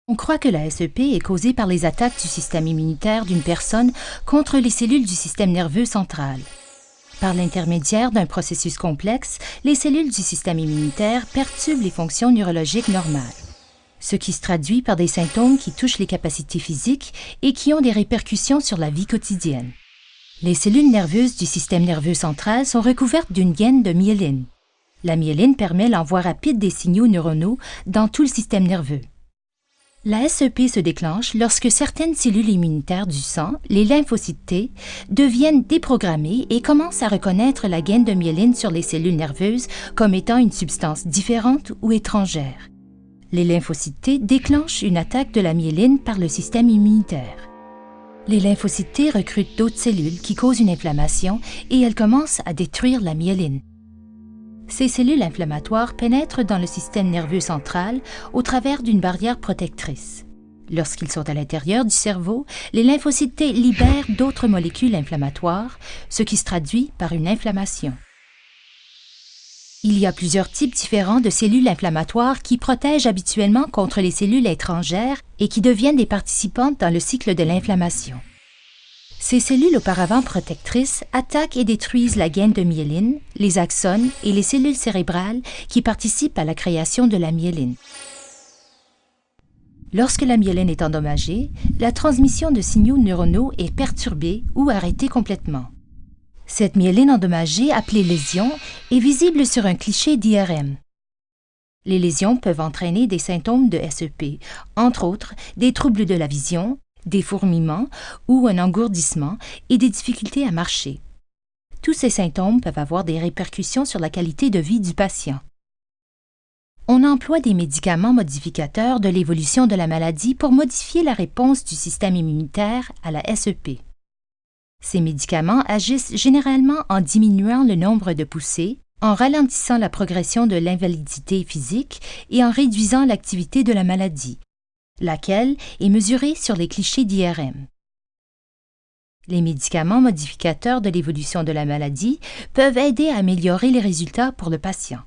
On croit que la SEP est causée par les attaques du système immunitaire d'une personne contre les cellules du système nerveux central. Par l'intermédiaire d'un processus complexe, les cellules du système immunitaire perturbent les fonctions neurologiques normales, ce qui se traduit par des symptômes qui touchent les capacités physiques et qui ont des répercussions sur la vie quotidienne. Les cellules nerveuses du système nerveux central sont recouvertes d'une gaine de myéline. La myéline permet l'envoi rapide des signaux neuronaux dans tout le système nerveux. La SEP se déclenche lorsque certaines cellules immunitaires du sang, les lymphocytes T, deviennent déprogrammées et commencent à reconnaître la gaine de myéline sur les cellules nerveuses comme étant une substance différente ou étrangère. Les lymphocytes T déclenchent une attaque de la myéline par le système immunitaire. Les lymphocytes T recrutent d'autres cellules qui causent une inflammation et elles commencent à détruire la myéline. Ces cellules inflammatoires pénètrent dans le système nerveux central au travers d'une barrière protectrice. Lorsqu'ils sont à l'intérieur du cerveau, les lymphocytes T libèrent d'autres molécules inflammatoires, ce qui se traduit par une inflammation. Il y a plusieurs types différents de cellules inflammatoires qui protègent habituellement contre les cellules étrangères et qui deviennent des participantes dans le cycle de l'inflammation. Ces cellules auparavant protectrices attaquent et détruisent la gaine de myéline, les axones et les cellules cérébrales qui participent à la création de la myéline. Lorsque la myéline est endommagée, la transmission de signaux neuronaux est perturbée ou arrêtée complètement. Cette myéline endommagée, appelée lésion, est visible sur un cliché d'IRM. Les lésions peuvent entraîner des symptômes de SEP, entre autres des troubles de la vision, des fourmillements ou un engourdissement et des difficultés à marcher. Tous ces symptômes peuvent avoir des répercussions sur la qualité de vie du patient. On emploie des médicaments modificateurs de l'évolution de la maladie pour modifier la réponse du système immunitaire à la SEP. Ces médicaments agissent généralement en diminuant le nombre de poussées, en ralentissant la progression de l'invalidité physique et en réduisant l'activité de la maladie, laquelle est mesurée sur les clichés d'IRM. Les médicaments modificateurs de l'évolution de la maladie peuvent aider à améliorer les résultats pour le patient.